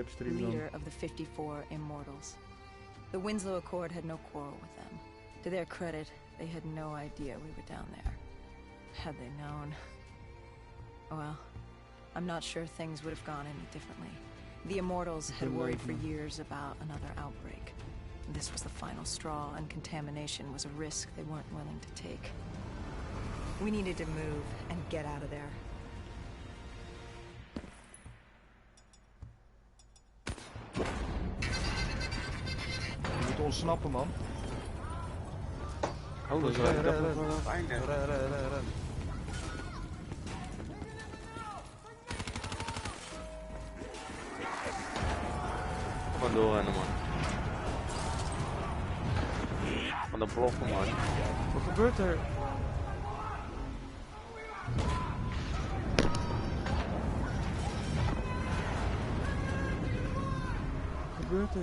leader of the 54 Immortals. The Winslow Accord had no quarrel with them. To their credit, they had no idea we were down there. Had they known... Well, I'm not sure things would have gone any differently. The Immortals had worried for years about another outbreak. This was the final straw, and contamination was a risk they weren't willing to take. We needed to move and get out of there. We moeten ontsnappen, man. Oh, dat is wel fijn, hè. Ren. Gewoon doorrennen, man. Van de blokken, man. Wat gebeurt er? Wat gebeurt er?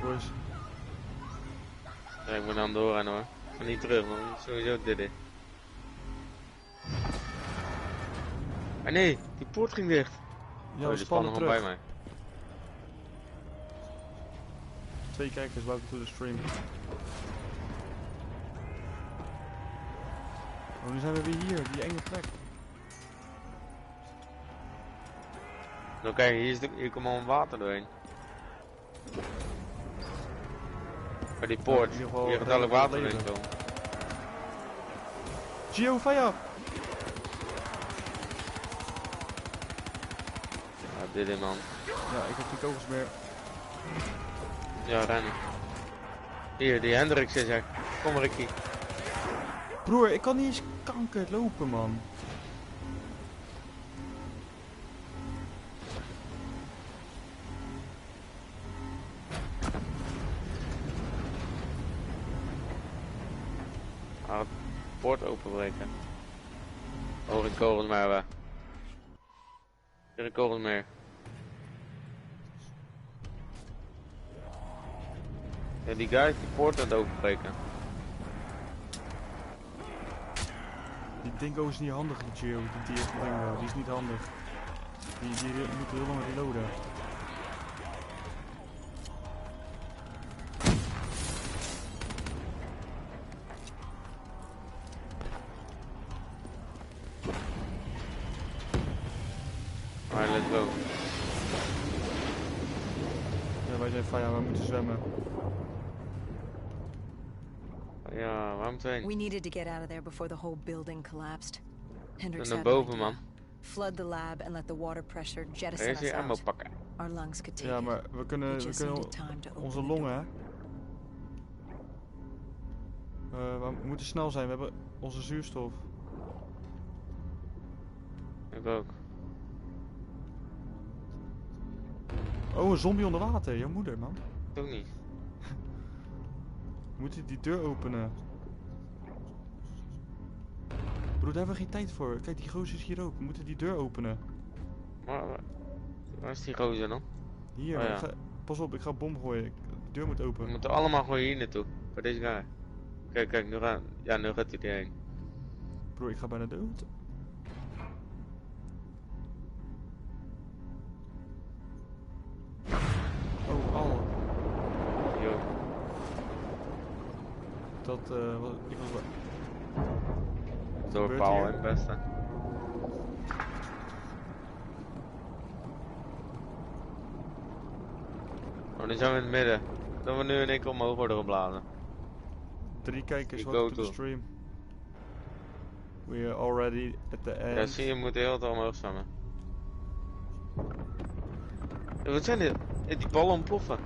Boys. Ja, ik moet aan doorrennen, hoor. Ik ga niet terug, man. Sowieso dit. Ah nee, die poort ging dicht. Ja, die spannen gewoon bij mij. 2 kijkers, welkom to the stream. Oh, nu zijn we weer hier, die enge plek. Nou kijk, hier komt al water doorheen. Bij die poort, hier gaat dadelijk water doorheen komen. Gio, fire! Dit in, man. Ja, ik heb die kogels meer. Ja, rennen. Hier, die Hendricks is er. Kom Ricky. Broer, ik kan niet eens kanker lopen, man. Ah, het poort openbreken. Oh, geen kogels meer hebben. Geen kogels meer. Ja, die guy is die poort aan het openbreken. Die dingo is niet handig, die Gio. Die dingo, die is niet handig. Die moet heel lang reloaden. Alright, let's go. Ja, wij zijn fire, we moeten zwemmen. Ja, waar moeten we heen? We needed to get out of there before the whole building collapsed. Hendricks Naar had an boven, idea. man. Flood the lab and let the water pressure jettison Eerst us die ammo out. pakken. Our lungs could take Ja, it. maar we kunnen onze longen, hè. We moeten snel zijn, we hebben onze zuurstof. Ik ook. Oh, een zombie onder water, jouw moeder, man. Ook niet. We moeten die deur openen. Broer, daar hebben we geen tijd voor. Kijk, die gozer is hier ook. We moeten die deur openen. Waar is die gozer dan? Hier, Oh, ja. pas op, ik ga een bom gooien. De deur moet open. We moeten allemaal gewoon hier naartoe. Bij deze guy. Kijk, nu gaat hij erheen. Broer, ik ga bijna dood. Oh, al. Yo. Dat, ik was wel... Door paal in het beste. Oh, nu zijn we in het midden. Dan we nu in één keer omhoog worden geblazen. 3 kijkers, Ik welkom go to the to. stream. We are already at the end. Ja, zie je, moet heel te omhoog zwemmen. Wat zijn dit? Die ballen ontploffen.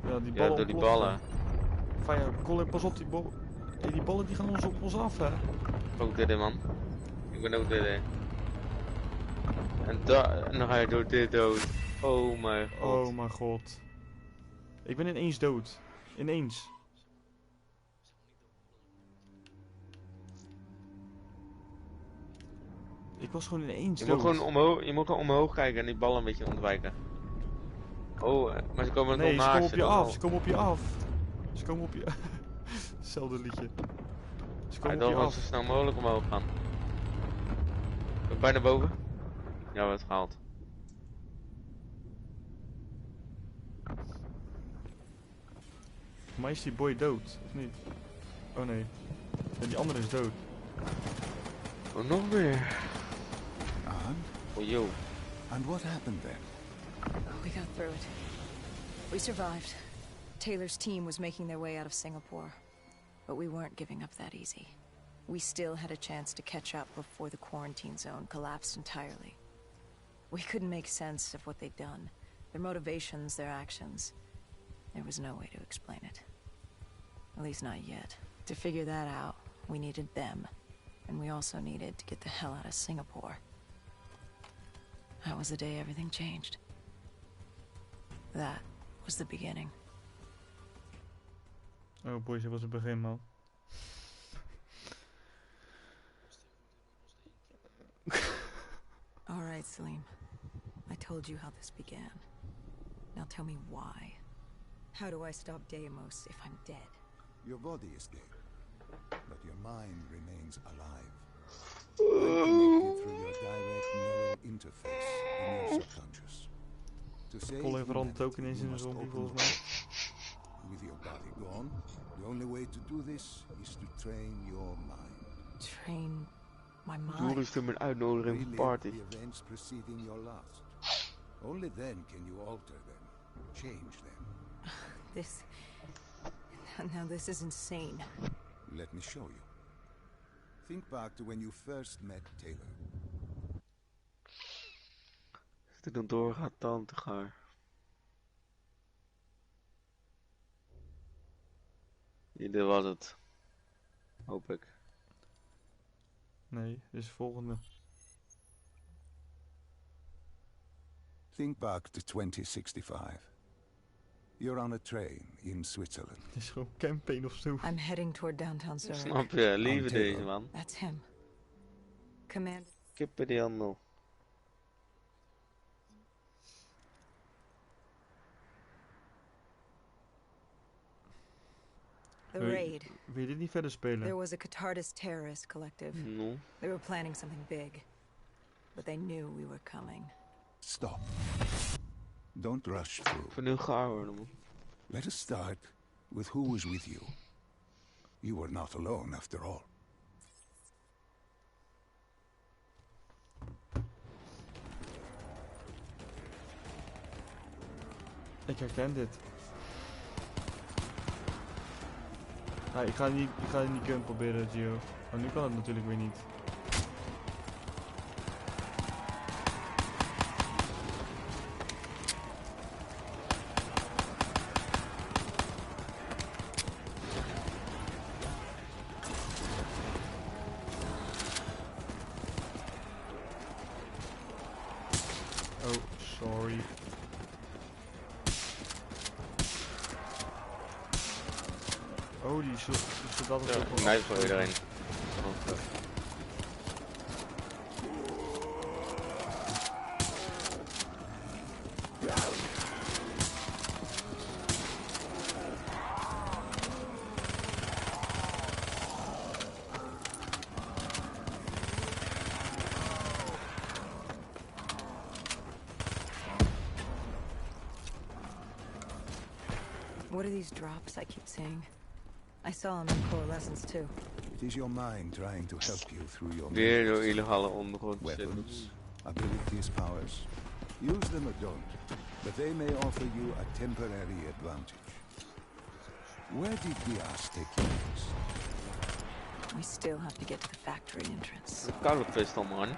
Ja, die ballen Ja, door die ontploffen. ballen. Fire, Colin, pas op, die ballen. Hey, die ballen die gaan op ons af, hè. Ook dit in, man. Ik ben ook dit in. En dan ga je door dit dood. Oh mijn god. Oh mijn god. Ik ben ineens dood. Ineens. Ik was gewoon ineens dood. Je moet gewoon omhoog kijken en die ballen een beetje ontwijken. Oh, maar ze komen nee, nog naast ze komen op je af. Ze komen op je af. komen op je... Hetzelfde liedje. Ze Hij komen op wil je wel af. zo snel mogelijk omhoog gaan. Bijna boven? Ja, we hebben het gehaald. Voor mij is die boy dood, of niet? Oh nee. Ja, die andere is dood. Oh, nog meer. And? Oh, yo. And what happened then? We got through it. We survived. Taylor's team was making their way out of Singapore. But we weren't giving up that easy. We still had a chance to catch up before the quarantine zone collapsed entirely. We couldn't make sense of what they'd done. Their motivations, their actions. There was no way to explain it. At least not yet. To figure that out, we needed them. And we also needed to get the hell out of Singapore. That was the day everything changed. That was the beginning. Oh boys, dat was het begin, man. All right, Salim. I told you how this began. Now tell me why. How do I stop Deimos if I'm dead? Your body escaped, but your mind remains alive. Connected through your direct neural interface in your subconscious. To save Vol even rond humanity, token in you zijn must zombie open volgens the mij. door. With your body gone, the only way to do this is to train your mind. Train my Doe mind. eens een uitnodiging voor Relive party. the events preceding your last. Only then can you alter them, change them. This... Now this is insane. Let me show you. Think back to when you first met Taylor. Als ik dan doorgaat, dan te gaar. Ja, dit was het. Hoop ik. Nee, dit is de volgende. Think back to 2065. You're on a train in Switzerland. Het is gewoon campaign of zo. I'm heading toward downtown Zurich. Snap je? Lieve Taylor. deze man. That's him. Command... Kippen die handel. The Wil je- raid. Wil je dit niet verder There spelen? was a Catardist terrorist collective. No. They were planning something big. But they knew we were coming. Stop. Don't rush through. Ik vind nu gaar worden, man. Let us start with who was with you. You were not alone after all. Ik herken dit. Nou, ik ga die gun proberen, Gio. Maar nu kan het natuurlijk weer niet. Oh, sorry. Oh, die soldaten Ja, zijn een knife voor iedereen. What are these drops I keep seeing? I saw them in coalescence too. It is your mind trying to help you through your Weer door memories, illegale ondergrond weapons, abilities, powers. Use them or don't, but they may offer you a temporary advantage. Where did Diaz take you next? We still have to get to the factory entrance. Een koude pistol, man.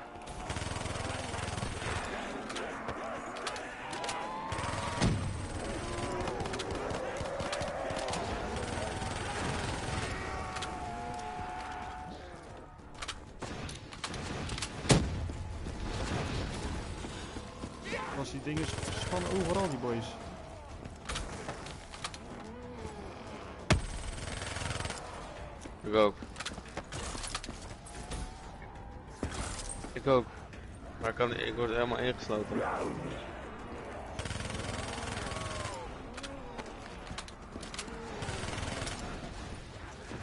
Als die dingen spannen overal, die boys. Ik ook. Ik ook. Maar ik word helemaal ingesloten.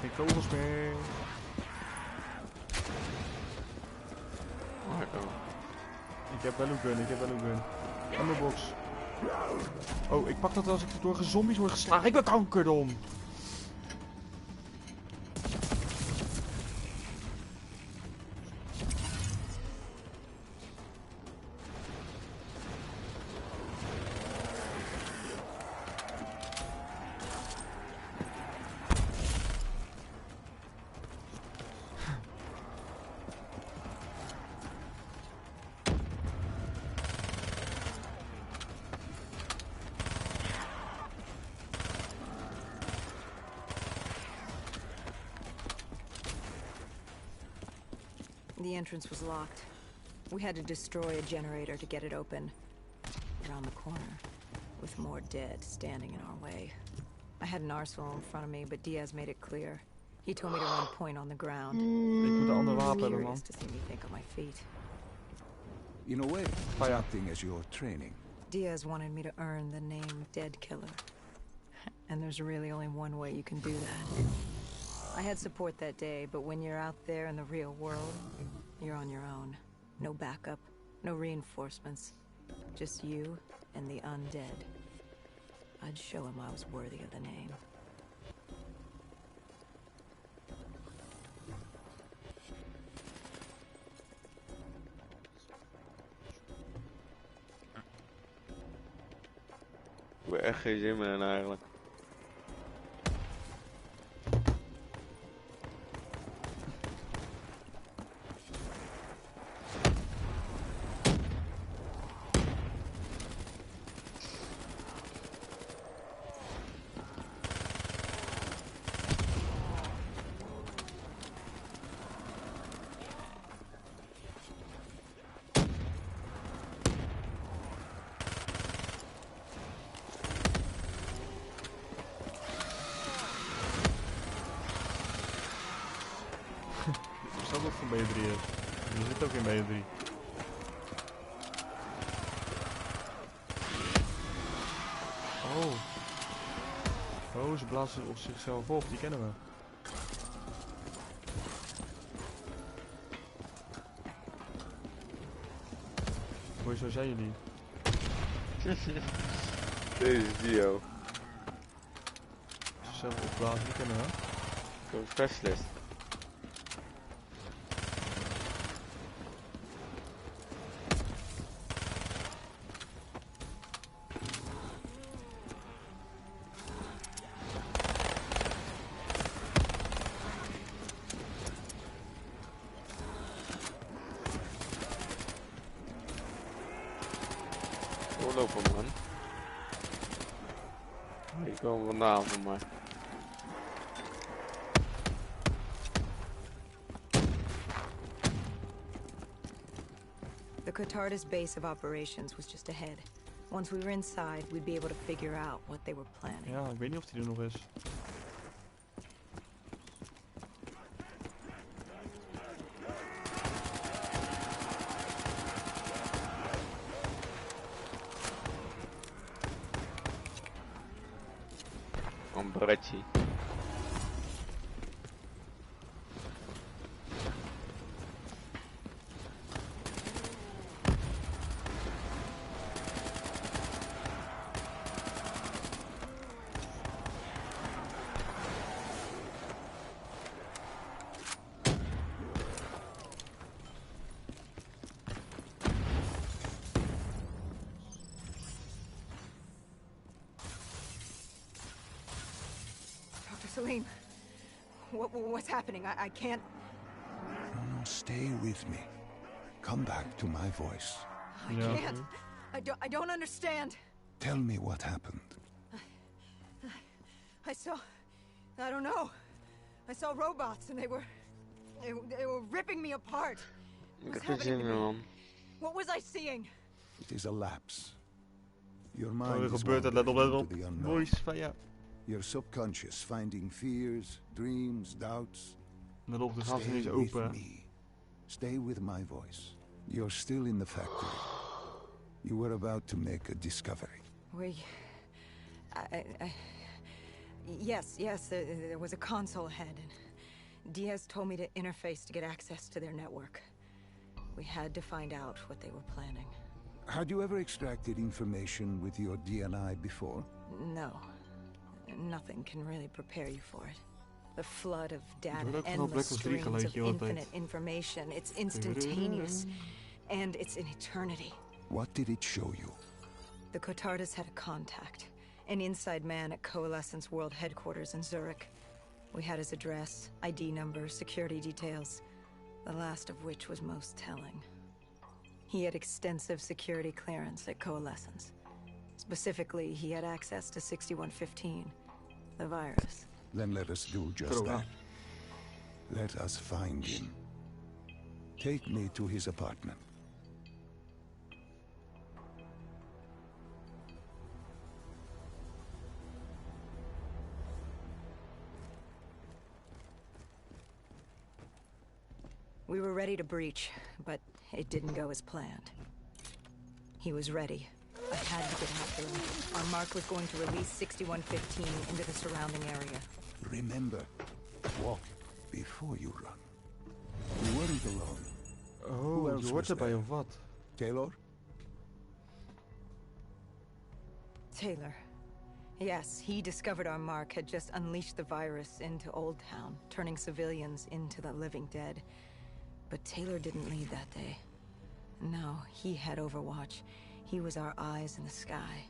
Geen kogels meer. Ik heb wel een gun, En mijn box. Oh, ik pak dat als ik door zombies word geslagen. Ik ben kankerdom. The entrance was locked. We had to destroy a generator to get it open. Around the corner, with more dead standing in our way. I had an arsenal in front of me, but Diaz made it clear. He told me to run point on the ground. Ik moet een ander wapen hebben, man. Curious to see me think on my feet. In a way, it's acting as your training. Diaz wanted me to earn the name Dead Killer. And there's really only one way you can do that. I had support that day, but when you're out there in the real world, you're on your own. No backup, no reinforcements. Just you and the undead. I'd show him I was worthy of the name. Ik heb echt geen zin meer in eigenlijk. Er staat ook van B3 in. Er zit ook in B3. Oh. Oh, ze blazen op zichzelf op. Die kennen we. Mooi, zo zijn jullie. Deze Dio. Zichzelf opblazen, die kennen we. Ik heb een specialist. Doorlopen, man. Die komen vandaan van mij. The Catardis base of operations was just ahead. Once we were inside, we'd be able to figure out what they were planning. Ja, ik weet niet of die er nog is. Ombrecci. Salim, what's happening? I can't... No, stay with me. Come back to my voice. I can't. I don't understand. Tell me what happened. I don't know. I saw robots and they were ripping me apart. What's happening to me? What was I seeing? It is a lapse. Your mind er is gebeurt het, let op, let op. to the unknown. Voice van ja. Your subconscious finding fears, dreams, doubts. Let op, de gas Stay is with open. me. Stay with my voice. You're still in the factory. You were about to make a discovery. Yes, there was a console head, and Diaz told me to interface to get access to their network. We had to find out what they were planning. Had you ever extracted information with your DNI before? No. Nothing can really prepare you for it. The flood of data, wil ook vooral endless Black Ops 3 streams of geluidje heel de tijd. infinite information. It's instantaneous, and it's in eternity. What did it show you? The Cotardas had a contact, an inside man at Coalescence World Headquarters in Zurich. We had his address, ID number, security details, the last of which was most telling. He had extensive security clearance at Coalescence. Specifically, he had access to 6115, the virus. Then let us do just that. Let us find him. Take me to his apartment. We were ready to breach, but it didn't go as planned. He was ready. I had to get after him. Our mark was going to release 6115 into the surrounding area. Remember, walk before you run. You weren't alone. Who Oh, else je was hoort erbij there? of wat? Taylor? Taylor. Yes, he discovered our mark had just unleashed the virus into Old Town, turning civilians into the living dead. But Taylor didn't lead that day. No, he had Overwatch. He was our eyes in the sky.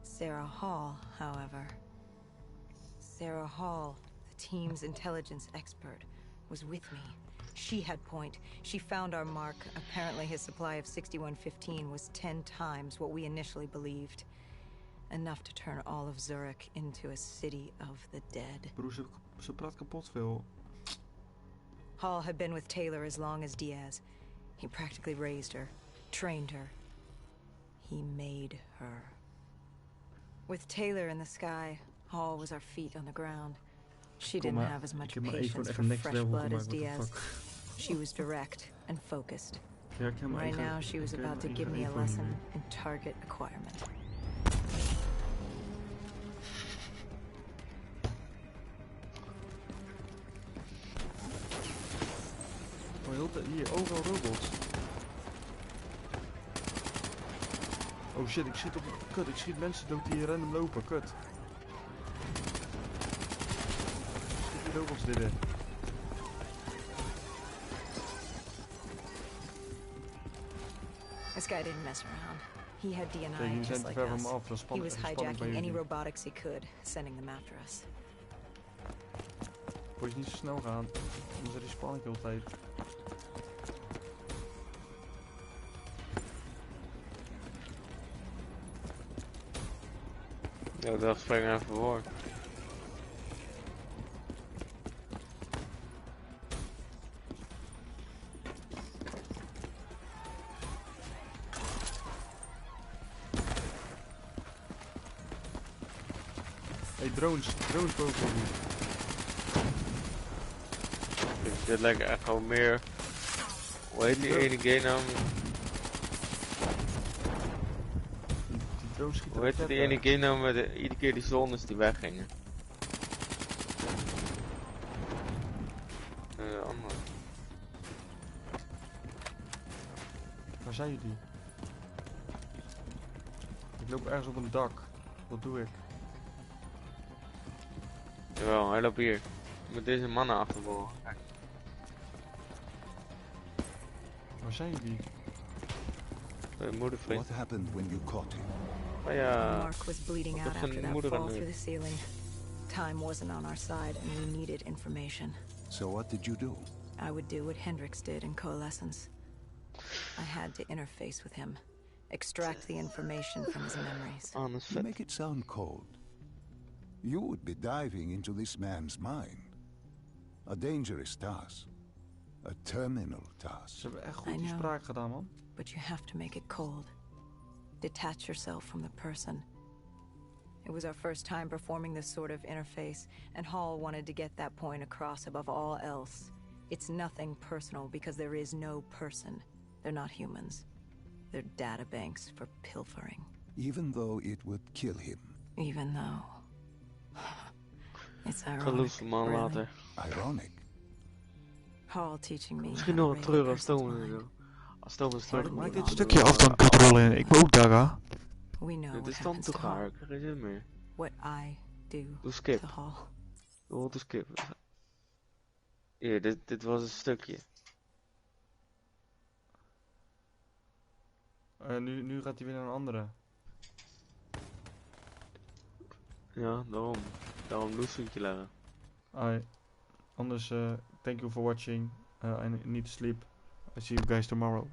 Sarah Hall, however. Sarah Hall, the team's intelligence expert, was with me. She had point. She found our mark. Apparently his supply of 6115 was 10 times what we initially believed. Enough to turn all of Zurich into a city of the dead. Broer, ze praat kapot veel. Hall had been with Taylor as long as Diaz. He practically raised her, trained her. He made her. With Taylor in the sky, Hall was our feet on the ground. She didn't have as much patience for fresh blood as Diaz. She was direct and focused. Right now, she was about to give me a lesson in target acquirement. Oh, hier, overal robots. Oh shit, ik schiet op... Kut, ik schiet mensen dood die random lopen, kut. Ik schiet die robots dit in. This guy didn't mess around. He had Kijk, DNI jullie zijn just te like ver van us. me af. Dat is He was spanning bij hijacking any jullie. robotics he could, sending them after us. Moet je niet zo snel gaan. Anders respawn ik de hele tijd. Ja, dat spreng even voor. Hey, drones boven nu. Dit lijkt echt gewoon meer. Hoe heet die ene game nou? Die drones schieten Hoe heet die ene game nou met iedere keer die zones die weggingen? Andere. Waar zijn jullie? Ik loop ergens op een dak. Wat doe ik? Jawel, hij loopt hier. Je moet deze mannen achtervolgen. Kijk. Waar zijn jullie? Bij je moeder, vriend. What happened when you caught him? Oh ja. Mark was bleeding out after that fall through the ceiling. Time wasn't on our side, and we needed information. So what did you do? I would do what Hendrix did in Coalescence. I had to interface with him, extract the information from his memories. Oh, dat is You vet. make it sound cold. You would be diving into this man's mind. A dangerous task. A terminal task. Ze hebben echt I goed die know. spraak gedaan, man. But you have to make it cold. Detach yourself from the person. It was our first time performing this sort of interface, and Hall wanted to get that point across above all else. It's nothing personal because there is no person. They're not humans. They're databanks for pilfering. Even though it would kill him. Even though... It's Ga ironic, loes man really. later. Ironic. Paul teaching me Misschien how nog to een read a treur als person's Stomen en mind. zo. Als Stomen terug. Maak Dit stukje af dan, kutrollen. Ik moet ook daar gaan. We know Dit what is dan happens to toch Hall. haar. Ik heb geen zin meer. What I do Doe skip. to Hall. Doe skip. Hier, dit was een stukje. Nu gaat hij weer naar een andere. Ja, daarom loesvoetje leggen. Anders, thank you for watching. I need to sleep. I see you guys tomorrow. Bye.